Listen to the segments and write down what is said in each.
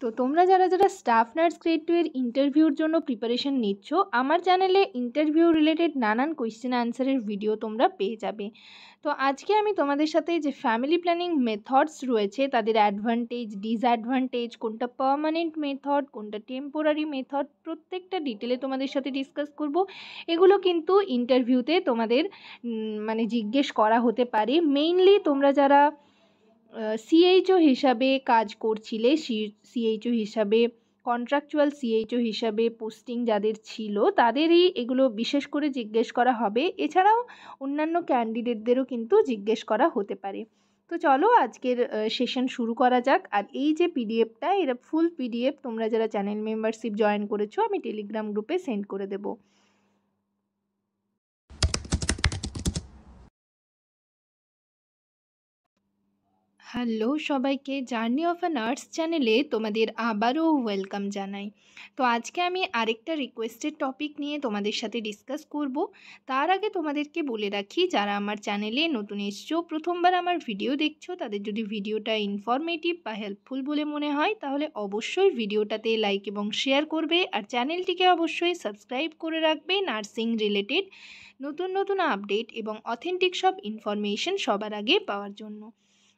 তো তোমরা যারা যারা স্টাফ নার্স গ্রেড 2 এর ইন্টারভিউর জন্য প্রিপারেশন নিচ্ছ, আমার চ্যানেলে ইন্টারভিউ রিলেটেড নানান কোয়েশ্চেন অ্যান্সারের ভিডিও তোমরা পেয়ে যাবে। তো আজকে আমি তোমাদের সাথে যে ফ্যামিলি প্ল্যানিং মেথডস রয়েছে তাদের অ্যাডভান্টেজ, ডিসঅ্যাডভান্টেজ, কোনটা পার্মানেন্ট মেথড, কোনটা টেম্পোরারি মেথড, প্রত্যেকটা ডিটেলে তোমাদের সাথে ডিসকাস করব। এগুলো কিন্তু ইন্টারভিউতে তোমাদের মানে জিজ্ঞেস করা হতে পারে। মেইনলি তোমরা যারা সিএইচও হিসাবে কাজ করছিলে, সিএইচও হিসাবে কন্ট্রাকচুয়াল সিএইচও হিসাবে পোস্টিং যাদের ছিল তাদেরই এগুলো বিশেষ করে জিজ্ঞেস করা হবে। এছাড়াও অন্যান্য ক্যান্ডিডেটদেরও কিন্তু জিজ্ঞেস করা হতে পারে। তো চলো আজকের সেশন শুরু করা যাক। আর এই যে পিডিএফটা, এটা ফুল পিডিএফ তোমরা যারা চ্যানেল মেম্বারশিপ জয়েন করেছো আমি টেলিগ্রাম গ্রুপে সেন্ড করে দেবো। হ্যালো সবাইকে, জার্নি অফ আ নার্স চ্যানেলে তোমাদের আবারও ওয়েলকাম জানাই। তো আজকে আমি আরেকটা রিকোয়েস্টেড টপিক নিয়ে তোমাদের সাথে ডিসকাস করব। তার আগে তোমাদেরকে বলে রাখি, যারা আমার চ্যানেলে নতুন এসছো, প্রথমবার আমার ভিডিও দেখছো, তাদের যদি ভিডিওটা ইনফরমেটিভ বা হেল্পফুল বলে মনে হয় তাহলে অবশ্যই ভিডিওটাতে লাইক এবং শেয়ার করবে। আর চ্যানেলটিকে অবশ্যই সাবস্ক্রাইব করে রাখবে নার্সিং রিলেটেড নতুন নতুন আপডেট এবং অথেন্টিক সব ইনফরমেশন সবার আগে পাওয়ার জন্য।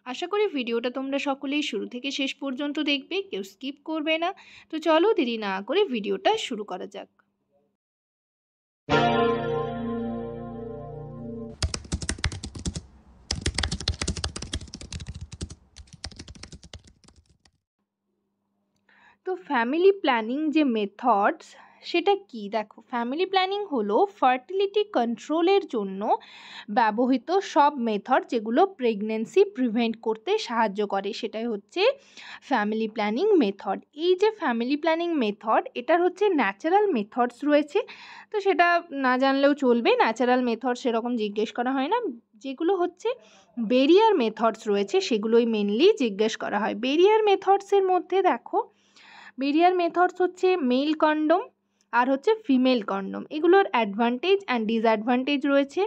আশা করি ভিডিওটা তোমরা সকলেই শুরু থেকে শেষ পর্যন্ত দেখবে, কেউ স্কিপ করবে না। তো চলো দেরি না করে ভিডিওটা শুরু করা যাক। তো ফ্যামিলি প্ল্যানিং যে মেথডস, সেটা কি? দেখো, ফ্যামিলি প্ল্যানিং হলো ফার্টিলিটি কন্ট্রোলের জন্য ব্যবহৃত সব মেথড যেগুলো প্রেগনেন্সি প্রিভেন্ট করতে সাহায্য করে, সেটাই হচ্ছে ফ্যামিলি প্ল্যানিং মেথড। এই যে ফ্যামিলি প্ল্যানিং মেথড, এটার হচ্ছে ন্যাচারাল মেথডস রয়েছে। তো সেটা না জানলেও চলবে, ন্যাচারাল মেথড সেরকম জিজ্ঞেস করা হয় না। যেগুলো হচ্ছে বেরিয়ার মেথডস রয়েছে সেগুলোই মেনলি জিজ্ঞেস করা হয়। বেরিয়ার মেথডসের মধ্যে দেখো, বেরিয়ার মেথডস হচ্ছে মেল কন্ডম আর হচ্ছে ফিমেল কন্ডম। এগুলোর অ্যাডভান্টেজ অ্যান্ড ডিসঅ্যাডভান্টেজ রয়েছে।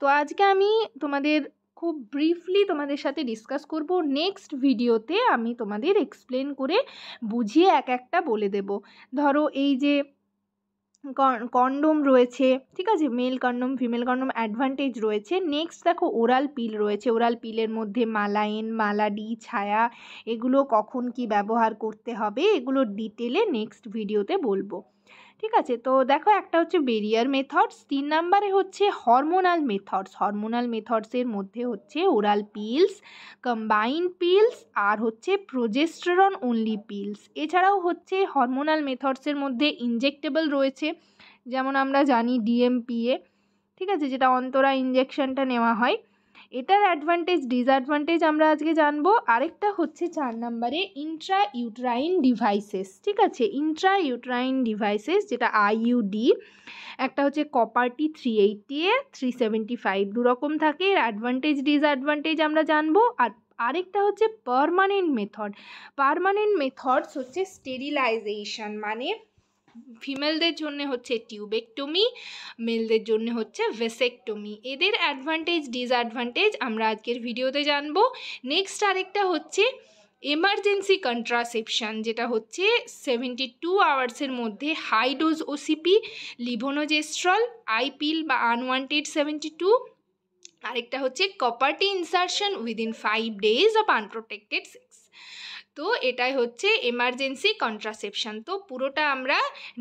তো আজকে আমি তোমাদের খুব ব্রিফলি তোমাদের সাথে ডিসকাস করব। নেক্সট ভিডিওতে আমি তোমাদের এক্সপ্লেন করে বুঝিয়ে এক একটা বলে দেব। ধরো এই যে কন্ডোম রয়েছে, ঠিক আছে, male condom female condom advantage রয়েছে। নেক্সট দেখো ওরাল পিল রয়েছে, ওরাল পিলের মধ্যে মালাইন, মালাডি, ছায়া, এগুলো কখন কি ব্যবহার করতে হবে এগুলো ডিটেলে নেক্সট ভিডিওতে বলবো। ঠিক আছে, তো দেখো একটা হচ্ছে বেরিয়ার মেথডস, 3 নম্বরে হচ্ছে হরমোনাল মেথডস। হরমোনাল মেথডসের মধ্যে হচ্ছে ওরাল পিলস, কম্বাইন্ড পিলস আর হচ্ছে প্রোজেস্টেরন অনলি পিলস। এছাড়াও হচ্ছে হরমোনাল মেথডসের মধ্যে ইনজেক্টেবল রয়েছে, যেমন আমরা জানি ডিএমপিএ, ঠিক আছে, যেটা অন্তরা ইঞ্জেকশনটা নেওয়া হয়। এটার অ্যাডভান্টেজ ডিসঅ্যাডভান্টেজ আমরা আজকে জানবো। আরেকটা হচ্ছে 4 নম্বরে ইন্ট্রা ইউট্রাইন ডিভাইসেস, ঠিক আছে, ইন্ট্রা ইউট্রাইন ডিভাইসেস যেটা আইইউডি। একটা হচ্ছে কপারটি 380 এর 375, দুরকম থাকে। এর অ্যাডভান্টেজ ডিসঅ্যাডভান্টেজ আমরা জানবো। আর আরেকটা হচ্ছে পার্মানেন্ট মেথড। পার্মানেন্ট মেথডস হচ্ছে স্টেরিলাইজেশন, মানে ফিমেলদের জন্য হচ্ছে টিউবেকটমি, মেলদের জন্য হচ্ছে ভেসেকটমি। এদের অ্যাডভান্টেজ ডিসঅ্যাডভান্টেজ আমরা আজকের ভিডিওতে জানবো। নেক্সট আরেকটা হচ্ছে এমার্জেন্সি কন্ট্রাসেপশন, যেটা হচ্ছে 72 আওয়ার্সের মধ্যে high dose OCP, levonorgestrel, i pill বা আনওয়ান্টেড 72। আরেকটা হচ্ছে copper T insertion within 5 days of unprotected sex. তো এটাই হচ্ছে এমার্জেন্সি কন্ট্রাসেপশন। তো পুরোটা আমরা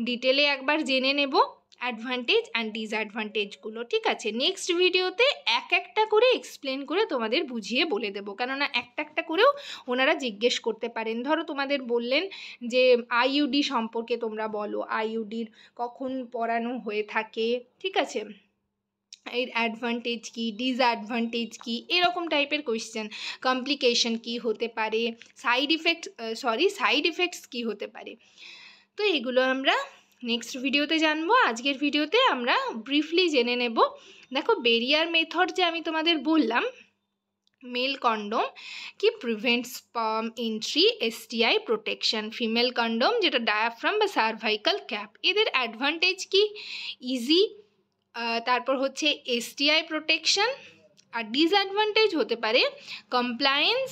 ডিটেলে একবার জেনে নেব, অ্যাডভান্টেজ অ্যান্ড ডিসঅ্যাডভান্টেজগুলো, ঠিক আছে। নেক্সট ভিডিওতে এক একটা করে এক্সপ্লেন করে তোমাদের বুঝিয়ে বলে দেবো, কেননা একটা একটা করেও ওনারা জিজ্ঞেস করতে পারেন। ধরো তোমাদের বললেন যে আইইউডি সম্পর্কে তোমরা বলো, আইইউডির কখন পরানো হয়ে থাকে, ঠিক আছে, এর অ্যাডভান্টেজ কী, ডিসঅ্যাডভান্টেজ কী, এরকম টাইপের কোয়েশ্চেন। কমপ্লিকেশন কী হতে পারে, সাইড ইফেক্টস কী হতে পারে। তো এগুলো আমরা নেক্সট ভিডিওতে জানবো। আজকের ভিডিওতে আমরা ব্রিফলি জেনে নেব। দেখো, বেরিয়ার মেথড যে আমি তোমাদের বললাম, মেল কন্ডোম কি prevent sperm entry, STI protection. Female condom যেটা ডায়াফ্রাম বা সার্ভাইকাল ক্যাপ। এদের অ্যাডভান্টেজ কি, ইজি, তারপর হচ্ছে এসটিআই প্রোটেকশন। আর ডিসঅ্যাডভান্টেজ হতে পারে কমপ্লায়েন্স,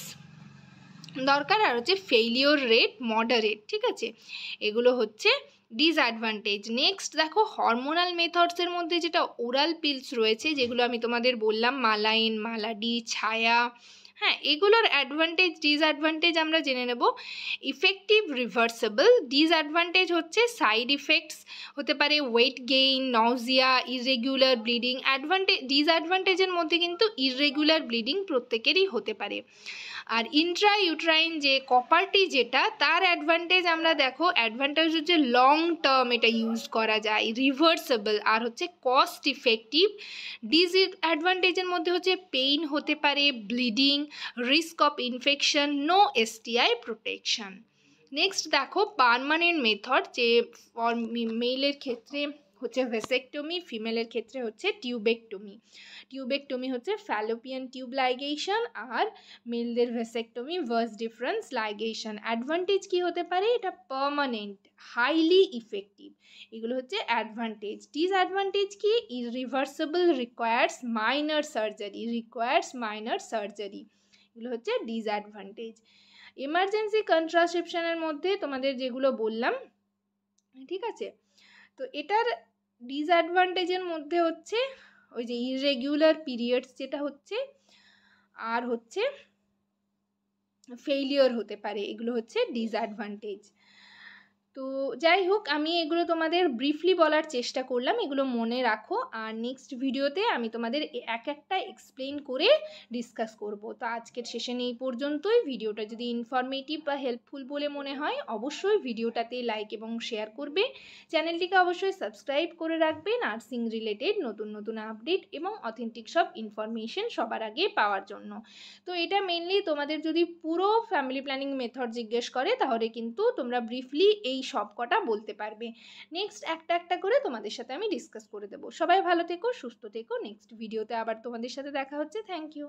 দরকার, আর হচ্ছে ফেইলিওর রেট মডারেট, ঠিক আছে, এগুলো হচ্ছে ডিসঅ্যাডভান্টেজ। নেক্সট দেখো হরমোনাল মেথডসের মধ্যে যেটা ওরাল পিলস রয়েছে, যেগুলো আমি তোমাদের বললাম মালাইন, মালাডি, ছায়া, হ্যাঁ, এগুলোর অ্যাডভান্টেজ ডিসঅ্যাডভান্টেজ আমরা জেনে নেব। ইফেক্টিভ রিভার্সেবল, ডিসঅ্যাডভান্টেজ হচ্ছে সাইড ইফেক্টস হতে পারে weight gain, nausea, irregular bleeding. ডিসঅ্যাডভান্টেজের মধ্যে কিন্তু ইররেগুলার ব্লিডিং প্রত্যেকেরই হতে পারে। আর ইন্ট্রা ইউট্রাইন যে কপারটি যেটা, তার অ্যাডভান্টেজ আমরা দেখো, অ্যাডভান্টেজ হচ্ছে লং টার্ম এটা ইউজ করা যায়, রিভার্সেবল, আর হচ্ছে কস্ট ইফেক্টিভ। ডিসঅ্যাডভান্টেজের মধ্যে হচ্ছে পেইন হতে পারে, bleeding, risk of infection, no STI protection. Next দেখো পার্মানেন্ট মেথড, যে মেলের ক্ষেত্রে হচ্ছে ভেসেকটমি, ফিমেলের ক্ষেত্রে হচ্ছে টিউবেকটমি। টিউবেকটমি হচ্ছে ফ্যালোপিয়ান টিউব লাইগেশন, আর মেলদের vasectomy vas deferens ligation. Advantage কি হতে পারে, এটা পার্মানেন্ট, হাইলি ইফেক্টিভ, এগুলো হচ্ছে অ্যাডভান্টেজ। ডিসঅ্যাডভান্টেজ কি, ইররিভার্সেবল, রিকোয়ার্স মাইনর সার্জারি, এগুলো হচ্ছে ডিসঅ্যাডভান্টেজ। এমার্জেন্সি কন্ট্রাসেপশনের মধ্যে তোমাদের যেগুলো বললাম, ঠিক আছে, তো এটার ডিসঅ্যাডভান্টেজের মধ্যে হচ্ছে ওই যে ইররেগুলার পিরিয়ডস যেটা হচ্ছে, আর হচ্ছে ফেইলিওর হতে পারে, এগুলো হচ্ছে ডিসঅ্যাডভান্টেজ। তো যাই হোক, আমি এগুলো তোমাদের ব্রিফলি বলার চেষ্টা করলাম, এগুলো মনে রাখো, আর নেক্সট ভিডিওতে আমি তোমাদের এক একটা এক্সপ্লেন করে ডিসকাস করব। তো আজকের সেশন এই পর্যন্তই। ভিডিওটা যদি ইনফরমেটিভ বা হেল্পফুল বলে মনে হয় অবশ্যই ভিডিওটাতে লাইক এবং শেয়ার করবে, চ্যানেলটিকে অবশ্যই সাবস্ক্রাইব করে রাখবে নার্সিং রিলেটেড নতুন নতুন আপডেট এবং অথেন্টিক সব ইনফরমেশন সবার আগে পাওয়ার জন্য। তো এটা মেনলি তোমাদের যদি পুরো ফ্যামিলি প্ল্যানিং মেথড জিজ্ঞেস করে তাহলে কিন্তু তোমরা ব্রিফলি এই সব কটা বলতে পারবে। নেক্সট একটা একটা করে তোমাদের সাথে আমি ডিসকাস করে দেবো। সবাই ভালো থেকো, সুস্থ থেকো। নেক্সট ভিডিওতে আবার তোমাদের সাথে দেখা হচ্ছে। Thank you.